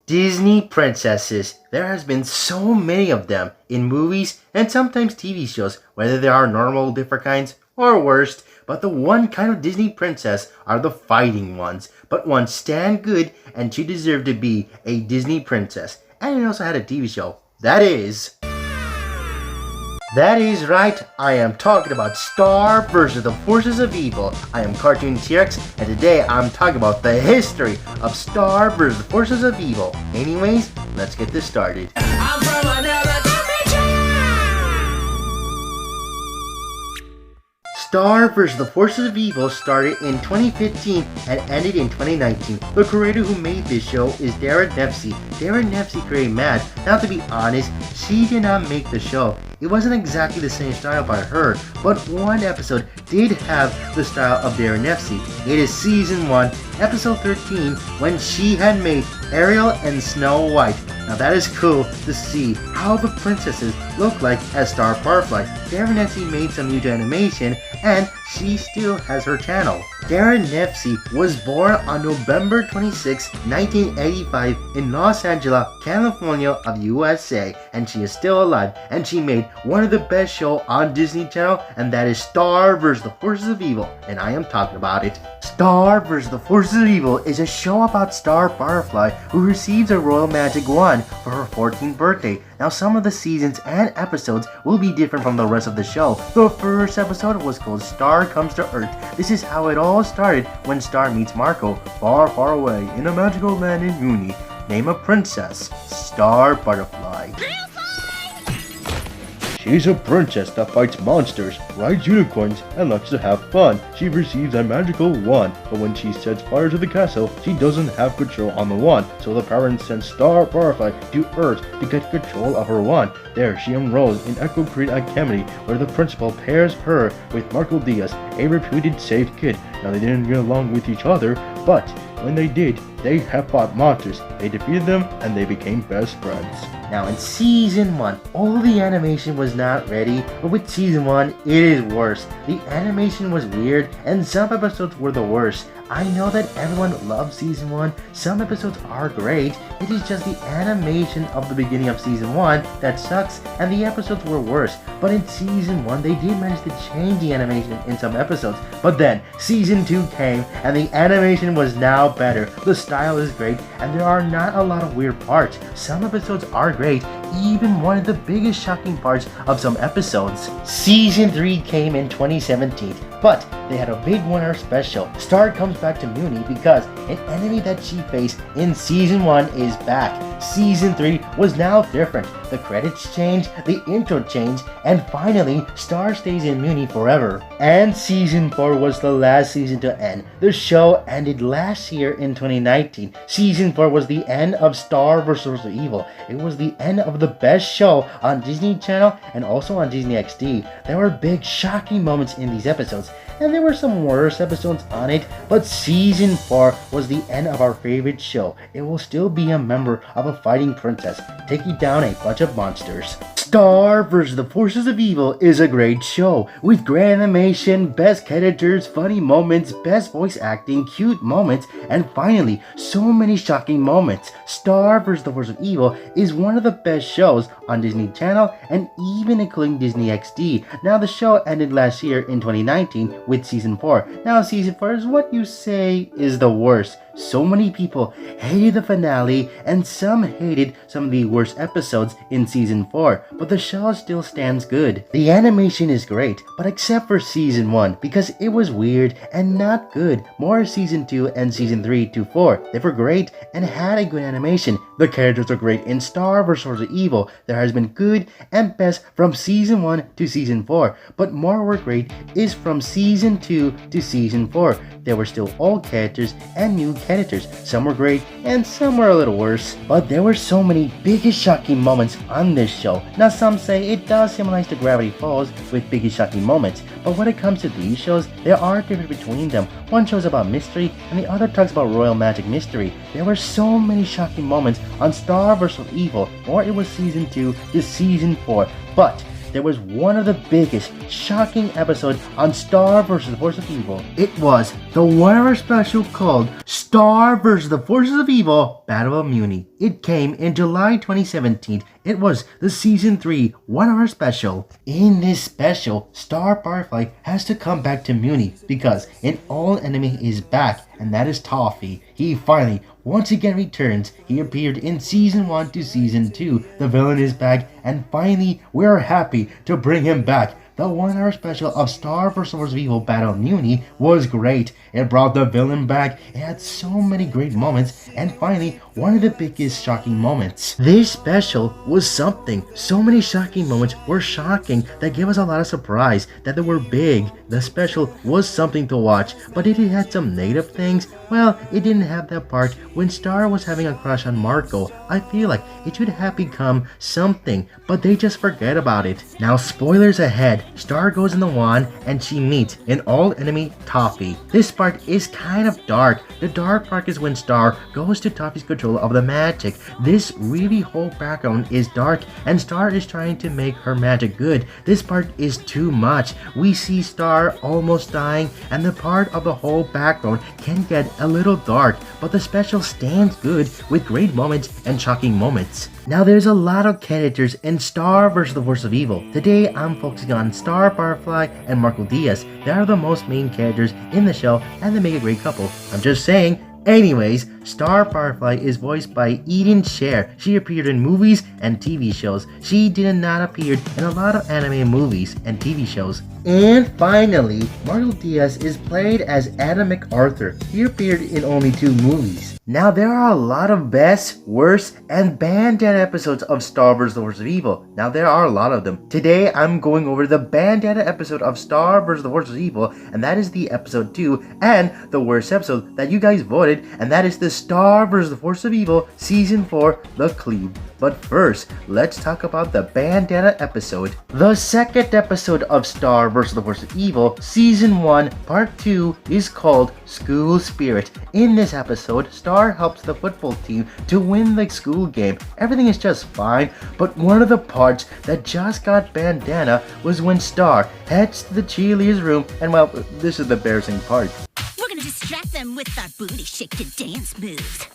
Disney princesses. There has been so many of them in movies and sometimes TV shows, whether they are normal, different kinds, or worst. But the one kind of Disney princess are the fighting ones. But one stand good and she deserved to be a Disney princess. And it also had a TV show. That is right, I am talking about Star versus the Forces of Evil. I am Cartoon T-Rex, and today I'm talking about the history of Star versus the Forces of Evil. Anyways, let's get this started. I'm from another Star vs. the Forces of Evil started in 2015 and ended in 2019. The creator who made this show is Darren Nefsey. Darren Nefsey created Mad. Now to be honest, she did not make the show. It wasn't exactly the same style by her, but one episode did have the style of Darren Nefsey. It is Season 1, Episode 13, when she had made Ariel and Snow White. Now that is cool to see how the princesses look like as Star Firefly. Darren Nefsey made some new animation and she still has her channel. Darren Nefsey was born on November 26, 1985 in Los Angeles, California of USA, and she is still alive, and she made one of the best shows on Disney Channel, and that is Star vs. the Forces of Evil, and I am talking about it. Star vs. the Forces of Evil is a show about Star Firefly who receives a royal magic wand for her 14th birthday. Now some of the seasons and episodes will be different from the rest of the show. The first episode was called Star Comes to Earth. This is how it all started when Star meets Marco far, far away in a magical land in Uni. Name a princess, Star Butterfly. She's a princess that fights monsters, rides unicorns, and likes to have fun. She receives a magical wand, but when she sets fire to the castle, she doesn't have control on the wand, so the parents send Star Firefly to Earth to get control of her wand. There, she enrolls in Echo Creed Academy, where the principal pairs her with Marco Diaz, a reputed safe kid. Now they didn't get along with each other, but when they did, they have fought monsters. They defeated them, and they became best friends. Now in Season 1, all the animation was not ready, but with Season 1, it is worse. The animation was weird, and some episodes were the worst. I know that everyone loves Season 1, some episodes are great, it is just the animation of the beginning of Season 1 that sucks, and the episodes were worse. But in Season 1, they did manage to change the animation in some episodes. But then, Season 2 came, and the animation was now better. The style is great, and there are not a lot of weird parts. Some episodes are great, even one of the biggest shocking parts of some episodes. Season 3 came in 2017, but they had a big winner special. Star comes back to Muni because an enemy that she faced in Season 1 is back. Season 3 was now different. The credits changed, the intro changed, and finally, Star stays in Muni forever. And Season 4 was the last season to end. The show ended last year in 2019. Season 4 was the end of Star vs. Evil. It was the end of the best show on Disney Channel and also on Disney XD. There were big shocking moments in these episodes, and there were some worse episodes on it, but Season 4 was the end of our favorite show. It will still be a member of a fighting princess, taking down a bunch of monsters. Star vs. the Forces of Evil is a great show, with great animation, best characters, funny moments, best voice acting, cute moments, and finally, so many shocking moments. Star vs. the Forces of Evil is one of the best shows on Disney Channel and even including Disney XD. Now the show ended last year in 2019 with Season 4. Now Season 4 is what you say is the worst. So many people hated the finale, and some hated some of the worst episodes in Season 4, but the show still stands good. The animation is great, but except for Season 1, because it was weird and not good. More Season 2 and Season 3 to 4, they were great and had a good animation. The characters are great in Star vs. Evil. There has been good and best from Season 1 to Season 4, but more were great is from Season 2 to Season 4. There were still old characters and new characters. Some were great and some were a little worse. But there were so many biggest shocking moments on this show. Now some say it does symbolize the Gravity Falls with biggest shocking moments. But when it comes to these shows, there are differences between them. One show is about mystery and the other talks about royal magic mystery. There were so many shocking moments on Star vs. Evil, or it was Season 2 to Season 4. But there was one of the biggest shocking episodes on Star vs. the Forces of Evil. It was the one-hour special called Star vs. the Forces of Evil Battle of Muni. It came in July 2017. It was the Season 3 1-hour special. In this special, Star Firefly has to come back to Muni because an old enemy is back, and that is Toffee. He finally, once again returns. He appeared in Season 1 to Season 2. The villain is back, and finally, we're happy to bring him back. The 1-hour special of Star vs. Evil Battle of Muni was great. It brought the villain back. It had so many great moments, and finally, one of the biggest shocking moments. This special was something. So many shocking moments were shocking that gave us a lot of surprise that they were big. The special was something to watch, but it had some negative things. Well, it didn't have that part when Star was having a crush on Marco. I feel like it should have become something, but they just forget about it. Now, spoilers ahead. Star goes in the wand and she meets an old enemy, Toffee. This part is kind of dark. The dark part is when Star goes to Toffee's control of the magic. This really whole background is dark and Star is trying to make her magic good. This part is too much. We see Star almost dying, and the part of the whole background can get a little dark, but the special stands good with great moments and shocking moments. Now, there's a lot of characters in Star vs. the Force of Evil. Today, I'm focusing on Star Firefly and Marco Diaz. They are the most main characters in the show, and they make a great couple. I'm just saying. Anyways, Star Firefly is voiced by Eden Sher. She appeared in movies and TV shows. She did not appear in a lot of anime movies and TV shows. And finally, Marco Diaz is played as Adam MacArthur. He appeared in only 2 movies. Now, there are a lot of best, worst, and bandana episodes of Star vs. the Force of Evil. Now, there are a lot of them. Today, I'm going over the bandana episode of Star vs. the Force of Evil, and that is the episode 2, and the worst episode that you guys voted, and that is the Star vs. the Force of Evil Season 4, The Cleave. But first, let's talk about the bandana episode. The second episode of Star vs. the Force of Evil Season 1 Part 2 is called School Spirit. In this episode, Star helps the football team to win the school game. Everything is just fine, but one of the parts that just got bandana was when Star heads to the cheerleaders' room, and well, this is the embarrassing part. We're gonna distract them with our booty shake to dance moves.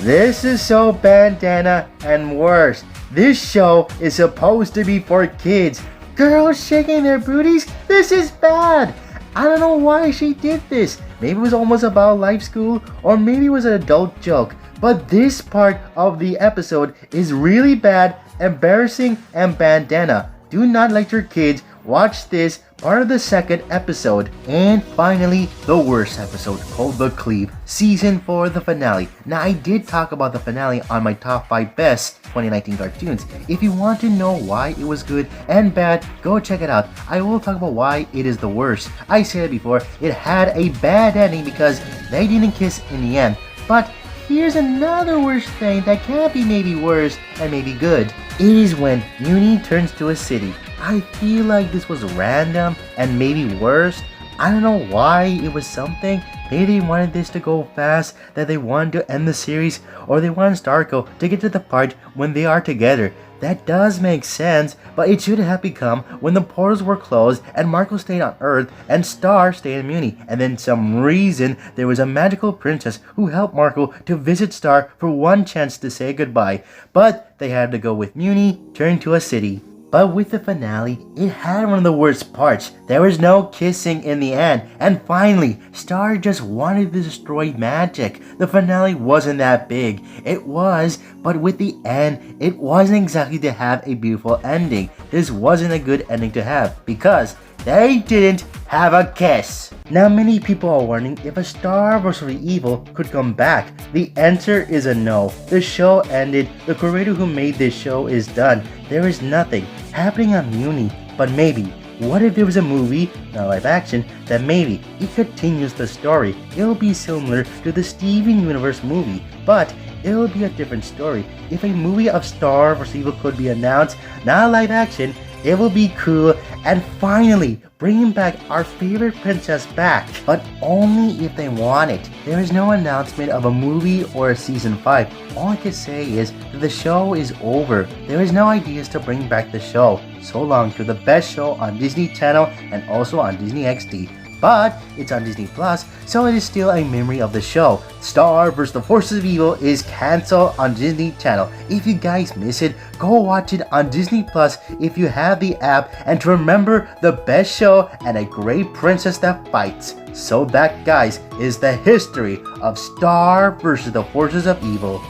This is so bandana and worse. This show is supposed to be for kids. Girls shaking their booties? This is bad. I don't know why she did this. Maybe it was almost about life school, or maybe it was an adult joke. But this part of the episode is really bad, embarrassing, and bandana. Do not let your kids watch this part of the second episode. And finally, the worst episode, called The Cleave, Season 4, the finale. Now, I did talk about the finale on my top 5 best 2019 cartoons. If you want to know why it was good and bad, go check it out. I will talk about why it is the worst. I said it before, it had a bad ending because they didn't kiss in the end. But here's another worst thing that can be maybe worse and maybe good. It is when Muni turns to a city. I feel like this was random and maybe worse. I don't know why it was something. Maybe they wanted this to go fast, that they wanted to end the series, or they wanted Starco to get to the part when they are together. That does make sense, but it should have become when the portals were closed and Marco stayed on Earth and Star stayed in Muni, and then some reason there was a magical princess who helped Marco to visit Star for one chance to say goodbye. But they had to go with Muni, turn to a city. But with the finale, it had one of the worst parts. There was no kissing in the end. And finally, Star just wanted to destroy magic. The finale wasn't that big. It was, but with the end, it wasn't exactly to have a beautiful ending. This wasn't a good ending to have because they didn't have a kiss. Now, many people are wondering if a Star vs. Evil could come back. The answer is a no. The show ended. The creator who made this show is done. There is nothing happening on Muni. But maybe, what if there was a movie, not live action, that maybe it continues the story? It'll be similar to the Steven Universe movie, but it'll be a different story. If a movie of Star vs. Evil could be announced, not live action, it will be cool, and finally bringing back our favorite princess back, but only if they want it. There is no announcement of a movie or a season 5. All I can say is that the show is over. There is no ideas to bring back the show. So long to the best show on Disney Channel and also on Disney XD. but it's on Disney Plus, so it is still a memory of the show. Star vs. the Forces of Evil is cancelled on Disney Channel. If you guys miss it, go watch it on Disney Plus if you have the app, and to remember the best show and a great princess that fights. So that, guys, is the history of Star vs. the Forces of Evil.